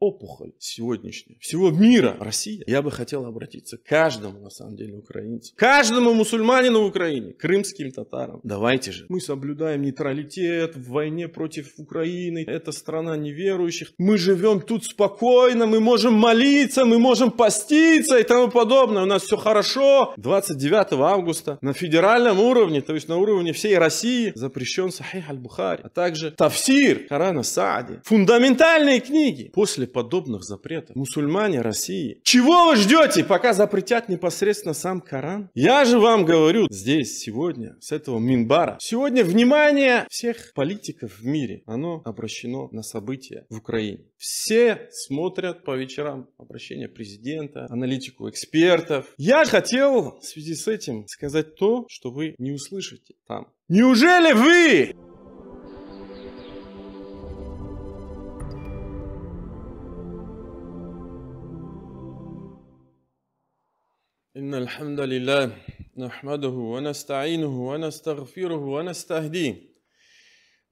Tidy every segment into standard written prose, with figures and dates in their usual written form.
опухоль сегодняшняя, всего мира, Россия. Я бы хотел обратиться к каждому, на самом деле, украинцу, каждому мусульманину в Украине, крымским татарам. Давайте же, мы соблюдаем нейтралитет в войне против Украины, это страна неверующих. Мы живем тут спокойно, мы можем молиться, мы можем поститься и тому подобное. У нас все хорошо. 29 августа на федеральном уровне, то есть на уровне всей России, запрещен Сахих аль-Бухари, а также тафсир Корана Саади. Фундаментальные книги. После подобных запретов мусульмане России, чего вы ждете, пока запретят непосредственно сам Коран? Я же вам говорю здесь, сегодня, с этого минбара, сегодня внимание всех политиков в мире, оно обращено на события в Украине. Все смотрят по вечерам обращения президента, аналитику экспертов. Я хотел в связи с этим сказать то, что вы не услышите там. Неужели вы... إن الحمد لله نحمده ونستعينه ونستغفره ونستهديه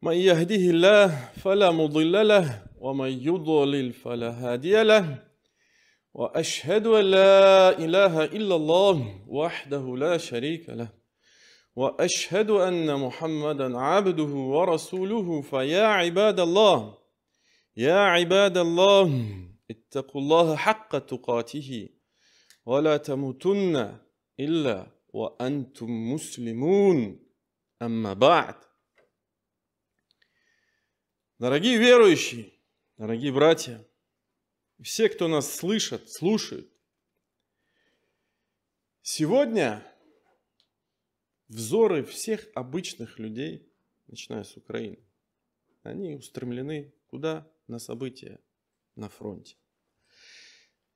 من يهده الله فلا مضل له ومن يضلل فلا هادي له وأشهد أن لا إله إلا الله وحده لا شريك له وأشهد أن محمدا عبده ورسوله فيا عباد الله اتقوا الله حق تقاته ولا تموتن إلا وأنتم مسلمون أما بعد. Дорогие верующие, дорогие братья, все, кто нас слышат, слушают, сегодня взоры всех обычных людей, начиная с Украины, они устремлены куда? На события на фронте.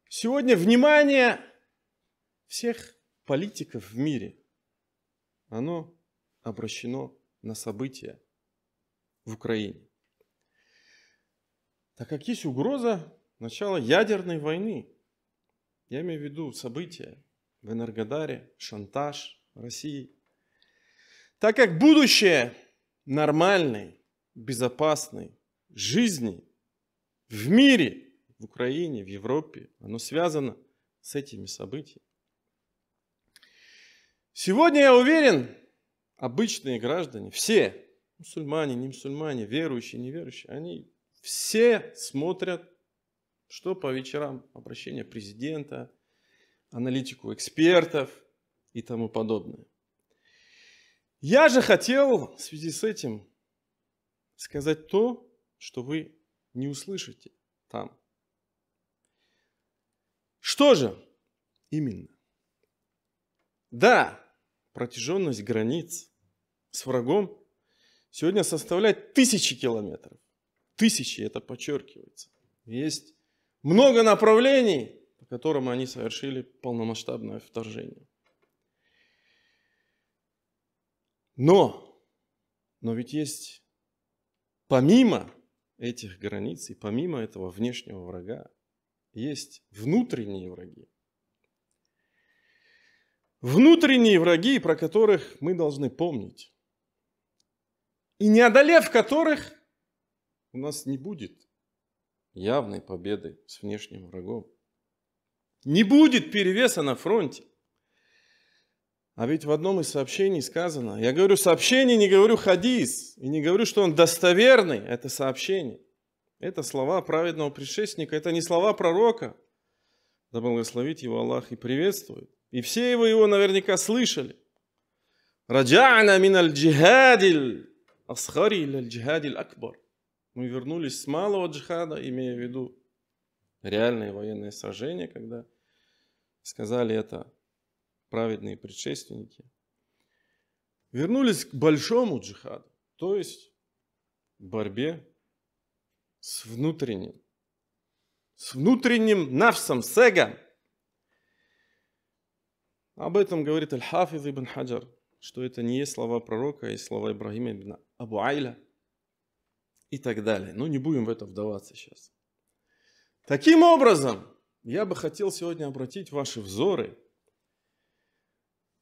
Сегодня внимание всех политиков в мире, оно обращено на события в Украине. Так как есть угроза начала ядерной войны, я имею в виду события в Энергодаре, шантаж России. Так как будущее нормальной, безопасной жизни в мире, в Украине, в Европе, оно связано с этими событиями. Сегодня, я уверен, обычные граждане, все, мусульмане, не мусульмане, верующие, неверующие, они все смотрят, что по вечерам обращения президента, аналитику экспертов и тому подобное. Я же хотел в связи с этим сказать то, что вы не услышите там. Что же именно? Да, протяженность границ с врагом сегодня составляет 1000 километров. 1000, это подчеркивается. Есть много направлений, по которым они совершили полномасштабное вторжение. Но ведь есть помимо этих границ и помимо этого внешнего врага, есть внутренние враги. Внутренние враги, про которых мы должны помнить. И не одолев которых, у нас не будет явной победы с внешним врагом. Не будет перевеса на фронте. А ведь в одном из сообщений сказано, я говорю сообщение, не говорю хадис, и не говорю, что он достоверный, это сообщение. Это слова праведного предшественника, это не слова пророка. Да благословит его Аллах и приветствует. И все его наверняка слышали. Раджа'на мин аль-джихадиль асхари иль-джихадиль акбар. Мы вернулись с малого джихада, имея в виду реальные военные сражения, когда сказали это праведные предшественники. Вернулись к большому джихаду, то есть к борьбе с внутренним нафсом, с эго. Об этом говорит Аль-Хафиз ибн Хаджар, что это не есть слова пророка, а есть слова Ибрахима ибн Абу Айля и так далее. Но не будем в это вдаваться сейчас. Таким образом, я бы хотел сегодня обратить ваши взоры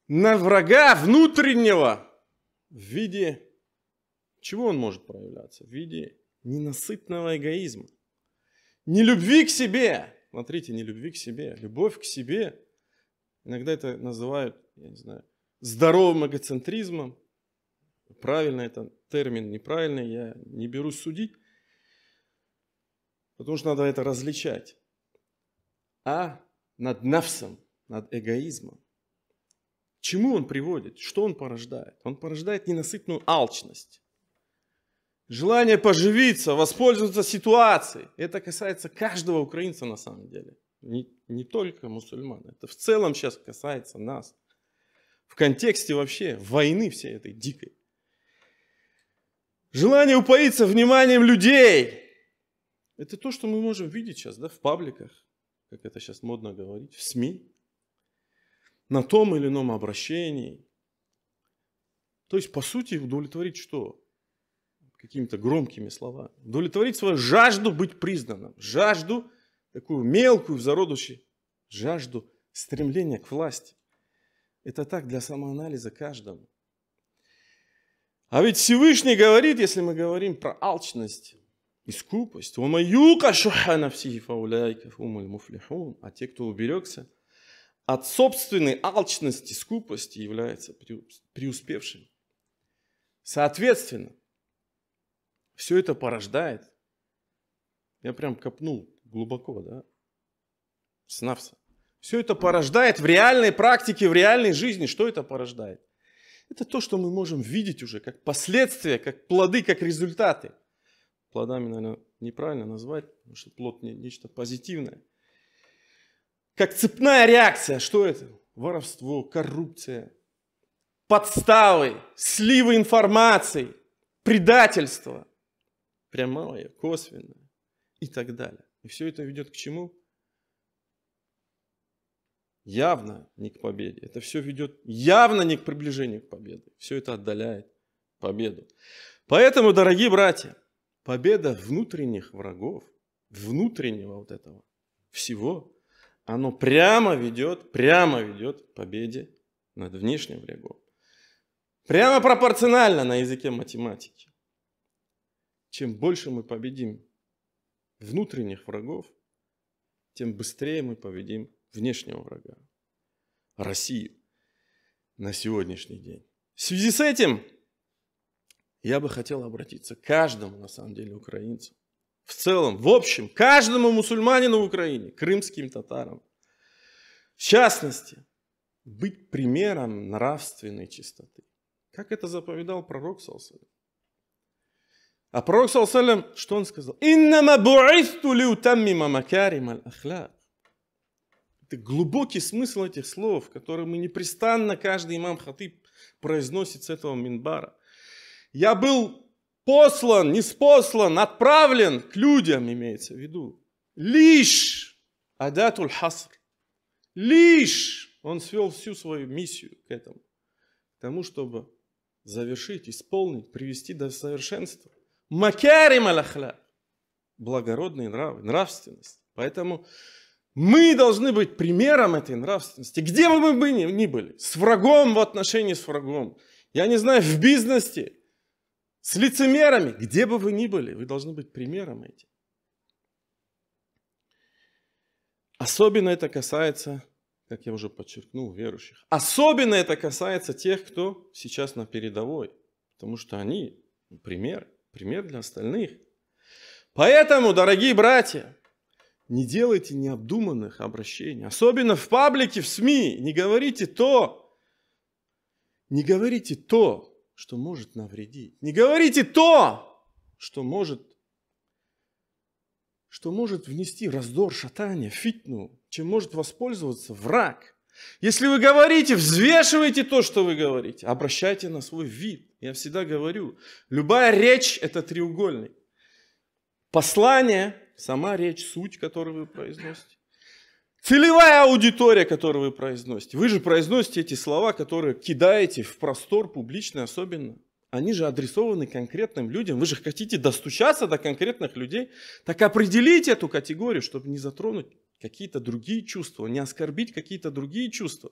на врага внутреннего в виде, чего он может проявляться? В виде ненасытного эгоизма, нелюбви к себе. Смотрите, нелюбви к себе, любовь к себе. Иногда это называют, я не знаю, здоровым эгоцентризмом. Правильно это термин, неправильный, я не берусь судить. Потому что надо это различать. А над нафсом, над эгоизмом. К чему он приводит? Что он порождает? Он порождает ненасытную алчность. Желание поживиться, воспользоваться ситуацией. Это касается каждого украинца на самом деле. Не только мусульман. Это в целом сейчас касается нас. В контексте вообще войны всей этой дикой. Желание упоиться вниманием людей. Это то, что мы можем видеть сейчас, да, в пабликах, как это сейчас модно говорить, в СМИ. На том или ином обращении. То есть, по сути, удовлетворить что? Какими-то громкими словами. Удовлетворить свою жажду быть признанным. Жажду, такую мелкую в зародыше, жажду стремления к власти. Это так для самоанализа каждому. А ведь Всевышний говорит, если мы говорим про алчность и скупость, а те, кто уберегся от собственной алчности, скупости, является преуспевшим. Соответственно, все это порождает, я прям копнул глубоко, да, с нафса. Все это порождает в реальной практике, в реальной жизни. Что это порождает? Это то, что мы можем видеть уже как последствия, как плоды, как результаты. Плодами, наверное, неправильно назвать, потому что плод нечто позитивное. Как цепная реакция. Что это? Воровство, коррупция, подставы, сливы информации, предательство. Прямое, косвенное и так далее. И все это ведет к чему? Явно не к победе. Это все ведет явно не к приближению к победе. Все это отдаляет победу. Поэтому, дорогие братья, победа внутренних врагов, внутреннего вот этого всего, оно прямо ведет к победе над внешним врагом. Прямо пропорционально на языке математики. Чем больше мы победим внутренних врагов, тем быстрее мы победим внешнего врага. Россию на сегодняшний день. В связи с этим я бы хотел обратиться к каждому, на самом деле, украинцу. В целом, в общем, каждому мусульманину в Украине, крымским татарам. В частности, быть примером нравственной чистоты. Как это заповедал пророк, саллаллаху алейхи ва саллям. А пророк, саллаллаху алейхи ва саллям, что он сказал? «Иннама бу'исту лиутаммима макарим аль-ахляк». Это глубокий смысл этих слов, которые мы непрестанно, каждый имам хатиб произносит с этого минбара. Я был послан, ниспослан, отправлен к людям, имеется в виду. Лишь адатуль хаср. Лишь он свел всю свою миссию к этому. К тому, чтобы завершить, исполнить, привести до совершенства. Макарим аль-ахляк. Благородные нравы, нравственность. Поэтому мы должны быть примером этой нравственности. Где бы мы ни были, с врагом в отношении с врагом. Я не знаю, в бизнесе, с лицемерами, где бы вы ни были, вы должны быть примером этим. Особенно это касается, как я уже подчеркнул, верующих. Особенно это касается тех, кто сейчас на передовой. Потому что они пример для остальных. Поэтому, дорогие братья, не делайте необдуманных обращений. Особенно в паблике, в СМИ. Не говорите то, что может навредить. Не говорите то, что может внести раздор, шатание, фитну, чем может воспользоваться враг. Если вы говорите, взвешивайте то, что вы говорите. Обращайте на свой вид. Я всегда говорю, любая речь – это треугольник. Послание, сама речь, суть, которую вы произносите. Целевая аудитория, которую вы произносите. Вы же произносите эти слова, которые кидаете в простор публичный особенно. Они же адресованы конкретным людям. Вы же хотите достучаться до конкретных людей. Так определите эту категорию, чтобы не затронуть какие-то другие чувства, не оскорбить какие-то другие чувства.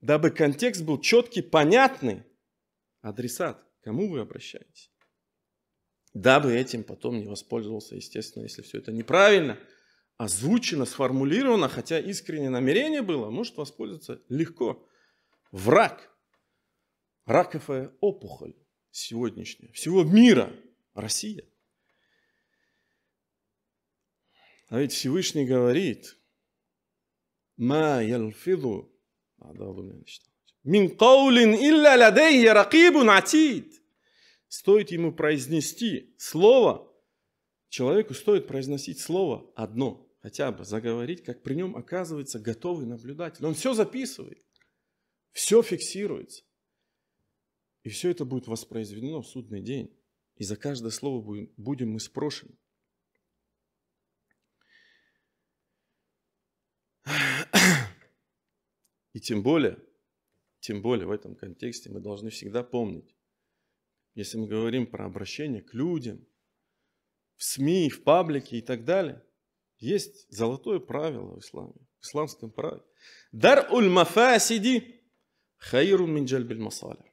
Дабы контекст был четкий, понятный. Адресат, кому вы обращаетесь. дабы этим потом не воспользовался, естественно, если все это неправильно озвучено, сформулировано, хотя искреннее намерение было, может воспользоваться легко. Враг, раковая опухоль сегодняшняя, всего мира, Россия. А ведь Всевышний говорит: «Ма ялфиду мин каулин илля ладейхи ракибун атид». Стоит ему произнести слово, человеку стоит произносить слово одно, хотя бы заговорить, как при нем оказывается готовый наблюдатель. Он все записывает, все фиксируется. И все это будет воспроизведено в судный день. И за каждое слово будем мы спрошены. И тем более в этом контексте мы должны всегда помнить, если мы говорим про обращение к людям, в СМИ, в паблике и так далее, есть золотое правило в исламе, в исламском праве. Дар-уль мафасиди хайрун мин джальбиль масалих.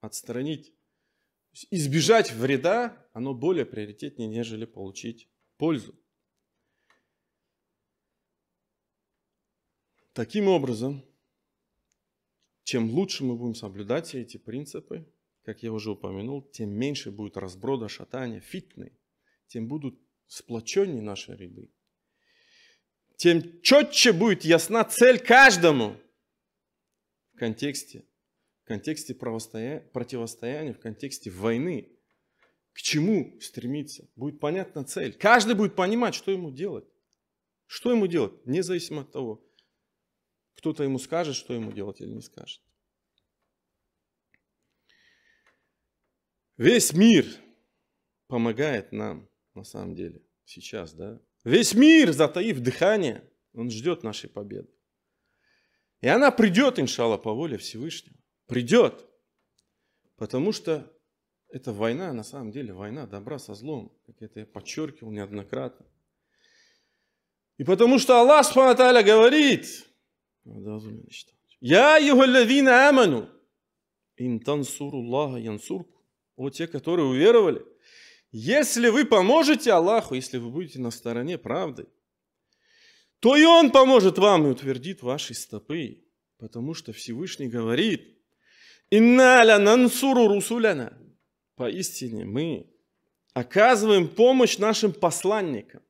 Отстранить, избежать вреда, оно более приоритетнее, нежели получить пользу. Таким образом, чем лучше мы будем соблюдать все эти принципы, как я уже упомянул, тем меньше будет разброда, шатания, фитны, тем будут сплоченнее наши ряды, тем четче будет ясна цель каждому в контексте противостояния, в контексте войны. К чему стремиться? Будет понятна цель. Каждый будет понимать, что ему делать. Что ему делать, независимо от того, кто-то ему скажет, что ему делать или не скажет. Весь мир помогает нам, на самом деле, сейчас, да. Весь мир, затаив дыхание, он ждет нашей победы. И она придет, иншаллах, по воле Всевышнего. Придет. Потому что эта война, на самом деле, война добра со злом. Как это я подчеркивал неоднократно. И потому что Аллах Субхану ва Тааля говорит: «Я юхаллазина аману, ин тансуруллаха янсурку». О, те, которые уверовали, если вы поможете Аллаху, если вы будете на стороне правды, то и Он поможет вам и утвердит ваши стопы. Потому что Всевышний говорит: «Инна ля нансуру русуляна». Поистине мы оказываем помощь нашим посланникам.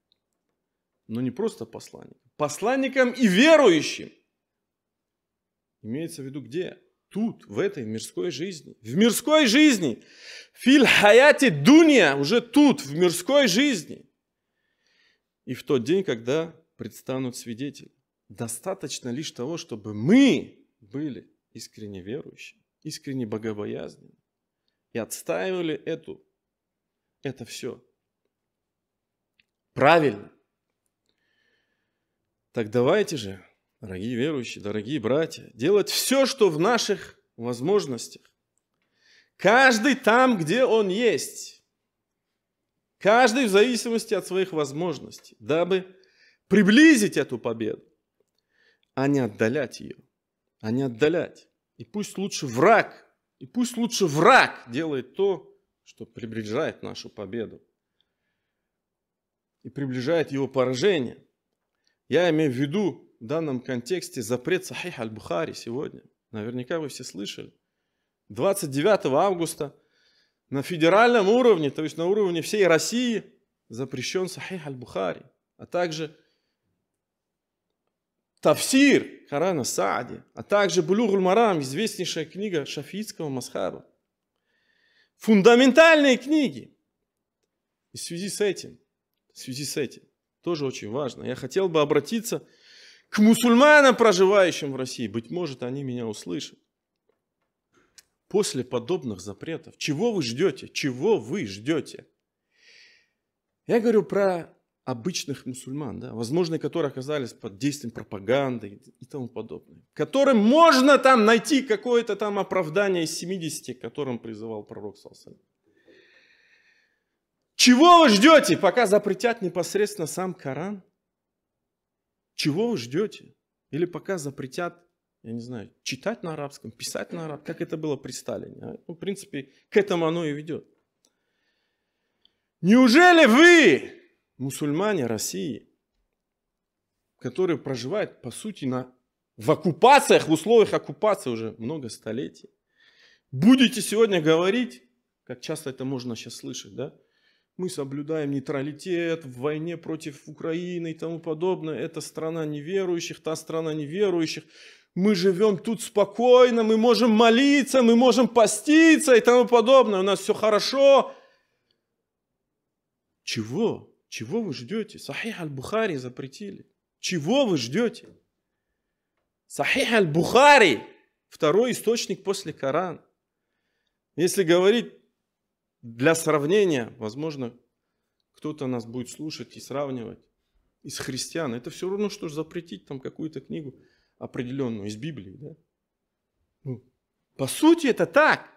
Но не просто посланникам. Посланникам и верующим. Имеется в виду где? Тут, в этой мирской жизни. В мирской жизни. Филь хаяти дунья. Уже тут, в мирской жизни. И в тот день, когда предстанут свидетели. Достаточно лишь того, чтобы мы были искренне верующими, искренне богобоязненными. И отстаивали это все. Правильно. Так давайте же, дорогие верующие, дорогие братья, делать все, что в наших возможностях. Каждый там, где он есть. Каждый в зависимости от своих возможностей, дабы приблизить эту победу, а не отдалять ее. А не отдалять. И пусть лучше враг делает то, что приближает нашу победу. И приближает его поражение. Я имею в виду в данном контексте запрет Сахих аль-Бухари сегодня. Наверняка вы все слышали. 29 августа на федеральном уровне, то есть на уровне всей России, запрещен Сахих аль-Бухари. А также Тафсир Корана Саади, а также Булугуль Марам, известнейшая книга шафиитского мазхаба. Фундаментальные книги. И в связи с этим, тоже очень важно, я хотел бы обратиться к мусульманам, проживающим в России. Быть может, они меня услышат. После подобных запретов, чего вы ждете? Чего вы ждете? Я говорю про обычных мусульман, да, возможно, которые оказались под действием пропаганды и тому подобное, которым можно там найти какое-то там оправдание из 70, к которым призывал пророк саллаллаху. Чего вы ждете, пока запретят непосредственно сам Коран? Чего вы ждете? Или пока запретят, я не знаю, читать на арабском, писать на арабском, как это было при Сталине. Ну, в принципе, к этому оно и ведет. Неужели вы, мусульмане России, которые проживают, по сути, в оккупациях, в условиях оккупации уже много столетий, будете сегодня говорить, как часто это можно сейчас слышать, да? Мы соблюдаем нейтралитет в войне против Украины и тому подобное. Это страна неверующих, та страна неверующих. Мы живем тут спокойно, мы можем молиться, мы можем поститься и тому подобное. У нас все хорошо. Чего? Чего вы ждете? Сахих аль-Бухари запретили. Чего вы ждете? Сахих аль-Бухари, второй источник после Корана. Если говорить для сравнения, возможно, кто-то нас будет слушать и сравнивать из христиан. Это все равно, что запретить там какую-то книгу определенную из Библии. Да? Ну, по сути, это так.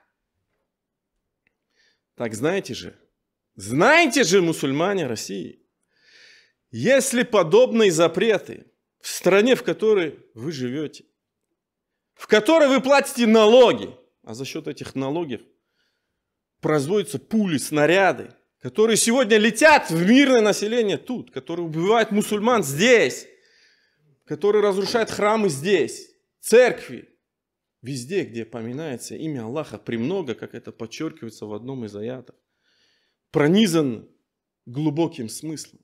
Так знаете же, мусульмане России, если подобные запреты в стране, в которой вы живете, в которой вы платите налоги, а за счет этих налогов производятся пули, снаряды, которые сегодня летят в мирное население тут, которые убивают мусульман здесь, которые разрушают храмы здесь, церкви, везде, где поминается имя Аллаха, премного, как это подчеркивается в одном из аятов, пронизан глубоким смыслом,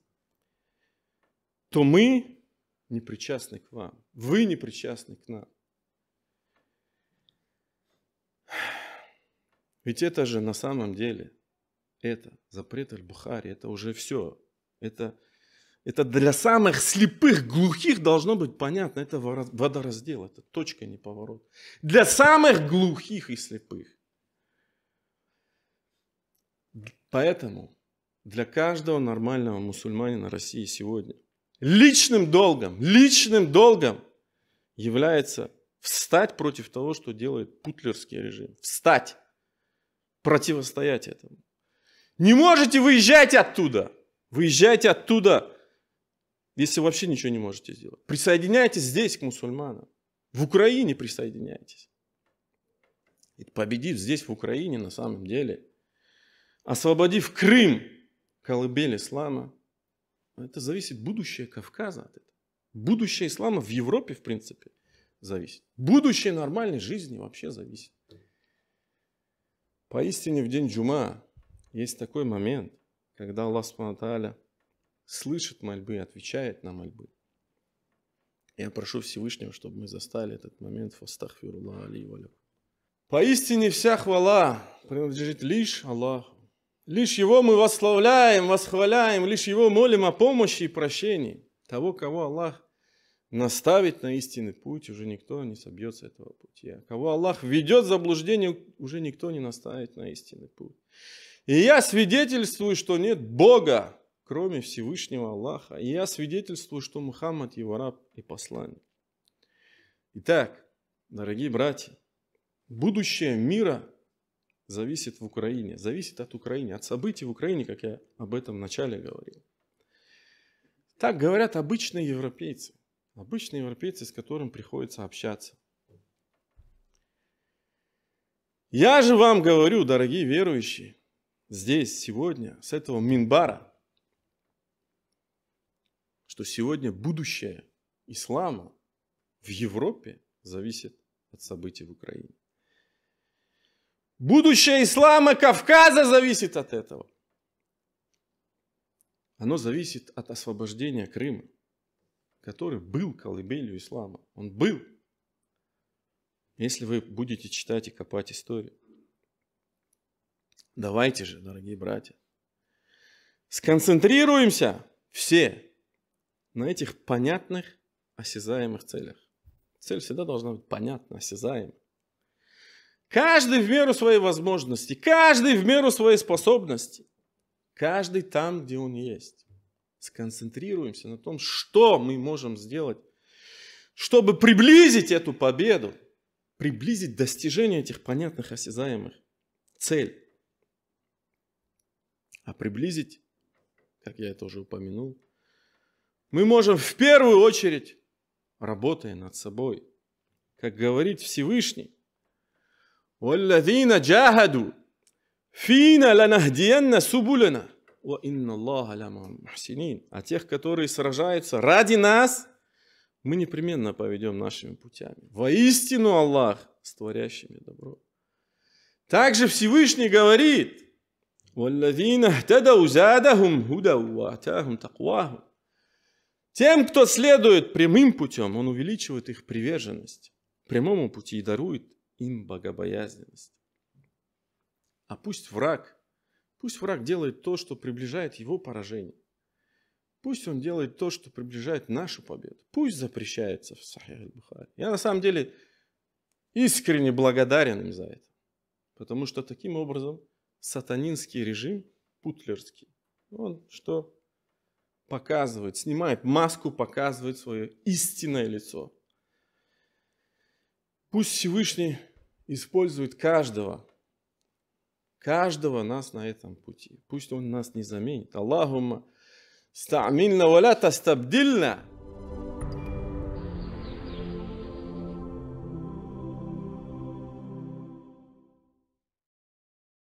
то мы не причастны к вам, вы не причастны к нам. Ведь это же на самом деле, это запрет аль-Бухари, это уже все. Это для самых слепых, глухих должно быть понятно. Это водораздел, это точка неповорот. Для самых глухих и слепых. Поэтому для каждого нормального мусульманина России сегодня личным долгом является встать против того, что делает путлерский режим. Встать. Противостоять этому. Не можете, выезжайте оттуда. Выезжайте оттуда, если вообще ничего не можете сделать. Присоединяйтесь здесь к мусульманам. В Украине присоединяйтесь. И победив здесь, в Украине, на самом деле, освободив Крым, колыбель ислама, это зависит будущее Кавказа от этого. Будущее ислама в Европе, в принципе, зависит. Будущее нормальной жизни вообще зависит. Поистине в день Джума есть такой момент, когда Аллах Субхану ва Тааля слышит мольбы и отвечает на мольбы. Я прошу Всевышнего, чтобы мы застали этот момент. Фастахфируллах али ва лакум. Поистине вся хвала принадлежит лишь Аллаху. Лишь Его мы восславляем, восхваляем, лишь Его молим о помощи и прощении. Того, кого Аллах наставить на истинный путь, уже никто не собьется с этого пути. А кого Аллах ведет в заблуждение, уже никто не наставит на истинный путь. И я свидетельствую, что нет Бога, кроме Всевышнего Аллаха. И я свидетельствую, что Мухаммад его раб и посланник. Итак, дорогие братья, будущее мира зависит в Украине, зависит от Украины, от событий в Украине, как я об этом вначале говорил. Так говорят обычные европейцы, с которыми приходится общаться. Я же вам говорю, дорогие верующие, здесь, сегодня, с этого минбара, что сегодня будущее ислама в Европе зависит от событий в Украине. Будущее ислама Кавказа зависит от этого. Оно зависит от освобождения Крыма, который был колыбелью ислама. Он был. Если вы будете читать и копать историю. Давайте же, дорогие братья, сконцентрируемся все на этих понятных, осязаемых целях. Цель всегда должна быть понятна, осязаема. Каждый в меру своей возможности, каждый в меру своей способности, каждый там, где он есть. Сконцентрируемся на том, что мы можем сделать, чтобы приблизить эту победу, приблизить достижение этих понятных, осязаемых целей. А приблизить, как я это уже упомянул, мы можем в первую очередь, работая над собой. Как говорит Всевышний, وَالَّذِينَ جَاهَدُوا فِينَا لَنَهْدِيَنَّ سُبُلَنَا «Ва инна Аллаха ля ма'ал мухсинин». А тех, которые сражаются ради нас, мы непременно поведем нашими путями. Воистину Аллах с творящими добро. Также Всевышний говорит: «Валлазина хтадау задахум худау ва атахум таквахум». Тем, кто следует прямым путем, он увеличивает их приверженность прямому пути и дарует им богобоязненность. А пусть враг делает то, что приближает его поражение. Пусть он делает то, что приближает нашу победу. Пусть запрещается в Сахих аль-Бухари. Я на самом деле искренне благодарен им за это. Потому что таким образом сатанинский режим, путлерский, он что? Показывает, снимает маску, показывает свое истинное лицо. Пусть Всевышний использует каждого нас на этом пути. Пусть он нас не заменит. Аллахумма стамильна ва ла тастабдильна.